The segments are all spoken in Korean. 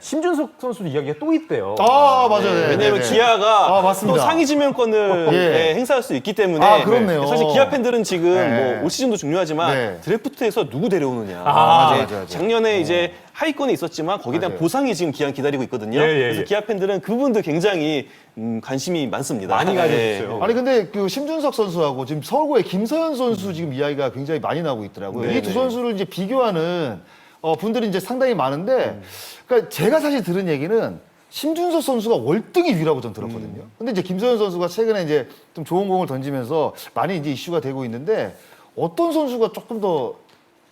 심준석 선수도 이야기가 또 있대요. 아, 맞아요. 네, 왜냐하면 네, 네. 기아가 맞습니다. 또 상위 지명권을 예. 행사할 수 있기 때문에 아, 그렇네요. 사실 기아 팬들은 지금 네. 뭐 올 시즌도 중요하지만 네. 드래프트에서 누구 데려오느냐. 맞아요. 작년에 이제 하위권에 있었지만 거기에 대한 맞아요. 보상이 지금 기아 기다리고 있거든요. 예, 예, 그래서 예. 기아 팬들은 그 부분도 굉장히 관심이 많습니다. 많이 가져주세요. 아니 근데 그 심준석 선수하고 지금 서울고의 김서현 선수 지금 이야기가 굉장히 많이 나오고 있더라고요. 네네. 이 두 선수를 이제 비교하는 분들이 이제 상당히 많은데, 그러니까 제가 사실 들은 얘기는 심준석 선수가 월등히 위라고 전 들었거든요. 근데 이제 김서현 선수가 최근에 이제 좀 좋은 공을 던지면서 많이 이제 이슈가 되고 있는데, 어떤 선수가 조금 더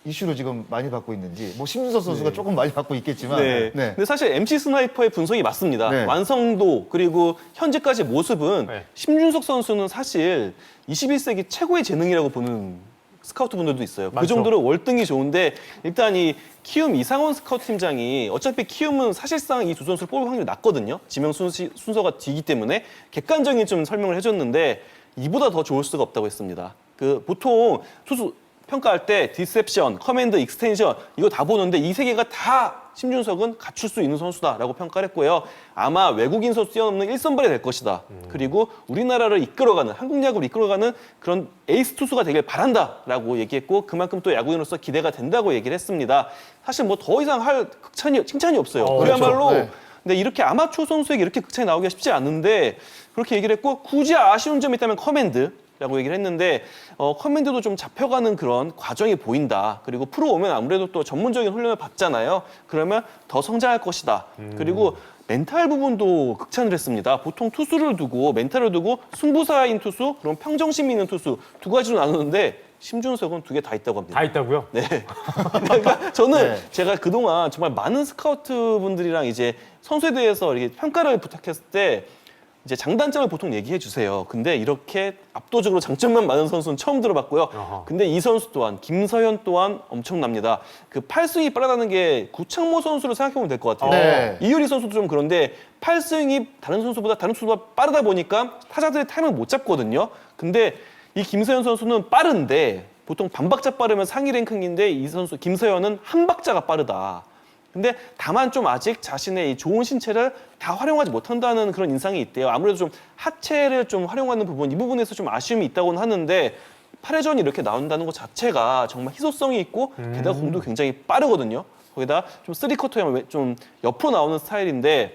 이슈를 지금 많이 받고 있는지, 뭐 심준석 선수가 조금 많이 받고 있겠지만, 네. 근데 사실 MC 스나이퍼의 분석이 맞습니다. 네. 완성도 그리고 현재까지 모습은 네. 심준석 선수는 사실 21세기 최고의 재능이라고 보는 스카우트 분들도 있어요. 맞죠. 그 정도로 월등히 좋은데 일단 이 키움 이상원 스카우트 팀장이 어차피 키움은 사실상 이 두 선수를 뽑을 확률이 낮거든요. 지명 순서가 뒤기 때문에 객관적인 좀 설명을 해줬는데 이보다 더 좋을 수가 없다고 했습니다. 그 보통 투수 평가할 때 디셉션, 커맨드, 익스텐션 이거 다 보는데 이 세 개가 다 심준석은 갖출 수 있는 선수다라고 평가를 했고요. 아마 외국인 선수 뛰어넘는 1선발이 될 것이다. 그리고 우리나라를 이끌어가는, 한국 야구를 이끌어가는 그런 에이스 투수가 되길 바란다라고 얘기했고 그만큼 또 야구인으로서 기대가 된다고 얘기를 했습니다. 사실 뭐 더 이상 할 칭찬이 없어요. 그야말로 그렇죠. 네. 근데 이렇게 아마추어 선수에게 이렇게 극찬이 나오기가 쉽지 않은데 그렇게 얘기를 했고 굳이 아쉬운 점이 있다면 커맨드라고 얘기를 했는데 커맨드도 좀 잡혀가는 그런 과정이 보인다. 그리고 프로 오면 아무래도 또 전문적인 훈련을 받잖아요. 그러면 더 성장할 것이다. 그리고 멘탈 부분도 극찬을 했습니다. 보통 투수를 두고 멘탈을 두고 승부사인 투수, 그럼 평정심 있는 투수 두 가지로 나누는데 심준석은 두 개 다 있다고 합니다. 다 있다고요? 네. 그러니까 저는 네. 제가 그동안 정말 많은 스카우트 분들이랑 이제 선수에 대해서 이렇게 평가를 부탁했을 때 이제 장단점을 보통 얘기해 주세요. 근데 이렇게 압도적으로 장점만 많은 선수는 처음 들어봤고요. 아하. 근데 이 선수 또한 김서현 또한 엄청납니다. 그 팔스윙이 빠르다는 게 구창모 선수를 생각해 보면 될 것 같아요. 네. 이효리 선수도 좀 그런데 팔스윙이 다른 선수보다 빠르다 보니까 타자들의 타임을 못 잡거든요. 근데 이 김서현 선수는 빠른데 보통 반박자 빠르면 상위 랭킹인데 이 선수 김서현은 한 박자가 빠르다. 근데 다만 좀 아직 자신의 이 좋은 신체를 다 활용하지 못한다는 그런 인상이 있대요. 아무래도 좀 하체를 좀 활용하는 부분, 이 부분에서 좀 아쉬움이 있다고는 하는데 8회전이 이렇게 나온다는 것 자체가 정말 희소성이 있고 게다가 공도 굉장히 빠르거든요. 거기다 좀 3쿼터형 좀 옆으로 나오는 스타일인데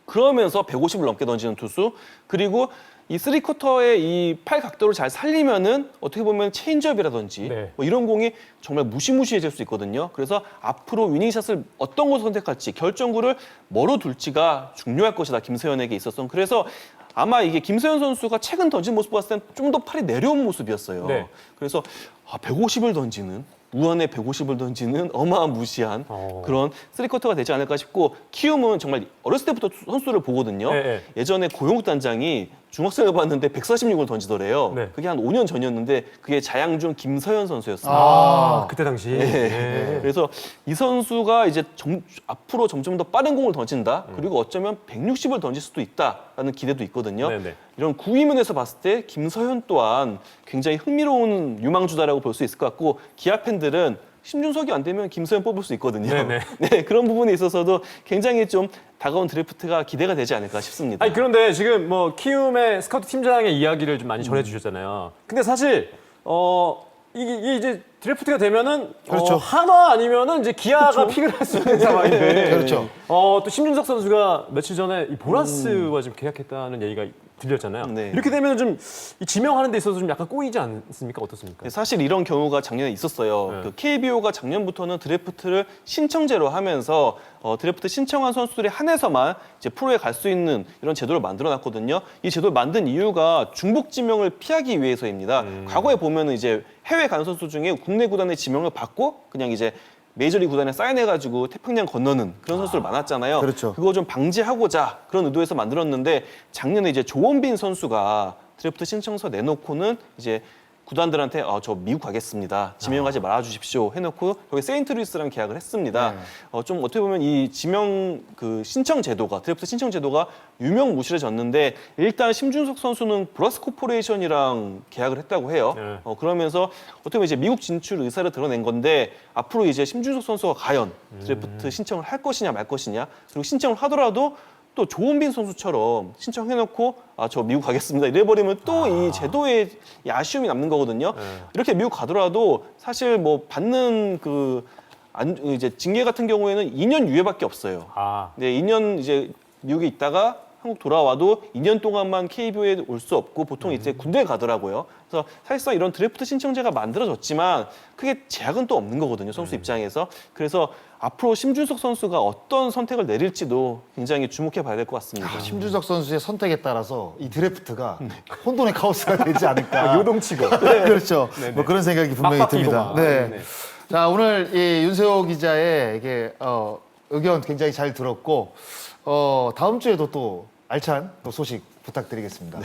그러면서 150을 넘게 던지는 투수 그리고 이 3쿼터의 이 팔 각도를 잘 살리면은 어떻게 보면 체인지업이라든지 네. 뭐 이런 공이 정말 무시무시해질 수 있거든요. 그래서 앞으로 위닝샷을 어떤 것을 선택할지 결정구를 뭐로 둘지가 중요할 것이다. 김서현에게 있어서. 그래서 아마 이게 김서현 선수가 최근 던진 모습 봤을 땐 좀 더 팔이 내려온 모습이었어요. 네. 그래서 150을 던지는 무한의 150을 던지는 어마무시한 그런 3쿼터가 되지 않을까 싶고 키움은 정말 어렸을 때부터 선수를 보거든요. 네. 예전에 고용욱 단장이 중학생을 봤는데 146을 던지더래요. 네. 그게 한 5년 전이었는데 그게 자양중 김서현 선수였습니다. 아, 그때 당시. 네. 네. 그래서 이 선수가 이제 앞으로 점점 더 빠른 공을 던진다. 그리고 어쩌면 160을 던질 수도 있다라는 기대도 있거든요. 네네. 이런 구위면에서 봤을 때 김서현 또한 굉장히 흥미로운 유망주다라고 볼 수 있을 것 같고 기아 팬들은 심준석이 안 되면 김서현 뽑을 수 있거든요. 네네. 네, 그런 부분에 있어서도 굉장히 좀 다가온 드래프트가 기대가 되지 않을까 싶습니다. 아니 그런데 지금 뭐 키움의 스카우트 팀장의 이야기를 좀 많이 전해주셨잖아요. 근데 사실 이게 이제 드래프트가 되면은 그렇죠. 한화 아니면은 이제 기아가 픽을 할 수 있는 상황인데. 그렇죠. 또 심준석 선수가 며칠 전에 이 보라스와 지금 계약했다는 얘기가 들렸잖아요. 네. 이렇게 되면 좀 이 지명하는 데 있어서 좀 약간 꼬이지 않습니까? 어떻습니까? 사실 이런 경우가 작년에 있었어요. 네. 그 KBO가 작년부터는 드래프트를 신청제로 하면서 드래프트 신청한 선수들이 한해서만 이제 프로에 갈 수 있는 이런 제도를 만들어놨거든요. 이 제도를 만든 이유가 중복 지명을 피하기 위해서입니다. 과거에 보면은 이제 해외 간 선수 중에 국내 구단의 지명을 받고 그냥 이제 메이저리그 구단에 사인해가지고 태평양 건너는 그런 선수들 많았잖아요. 그렇죠. 그거 좀 방지하고자 그런 의도에서 만들었는데 작년에 이제 조원빈 선수가 드래프트 신청서 내놓고는 이제 구단들한테 저 미국 가겠습니다. 지명하지 말아주십시오. 해놓고 거기 세인트루이스랑 계약을 했습니다. 좀 어떻게 보면 이 지명 그 신청 제도가 드래프트 신청 제도가 유명무실해졌는데 일단 심준석 선수는 브라스 코퍼레이션이랑 계약을 했다고 해요. 그러면서 어떻게 보면 이제 미국 진출 의사를 드러낸 건데 앞으로 이제 심준석 선수가 과연 드래프트 신청을 할 것이냐 말 것이냐 그리고 신청을 하더라도 또 조은빈 선수처럼 신청해놓고 저 미국 가겠습니다 이래버리면 또 이 제도에 이 아쉬움이 남는 거거든요. 이렇게 미국 가더라도 사실 뭐 받는 이제 징계 같은 경우에는 2년 유예밖에 없어요. 네, 2년 이제 미국에 있다가 한국 돌아와도 2년 동안만 KBO에 올 수 없고 보통 이제 군대에 가더라고요. 그래서 사실상 이런 드래프트 신청제가 만들어졌지만 크게 제약은 또 없는 거거든요. 선수 입장에서. 그래서 앞으로 심준석 선수가 어떤 선택을 내릴지도 굉장히 주목해 봐야 될 것 같습니다. 심준석 선수의 선택에 따라서 이 드래프트가 혼돈의 카오스가 되지 않을까. 요동치고. 그렇죠. 뭐 그런 생각이 분명히 막 듭니다. 바뀌고. 네. 자, 오늘 이 윤세호 기자의 이게 의견 굉장히 잘 들었고 다음 주에도 또 알찬 또 소식 부탁드리겠습니다.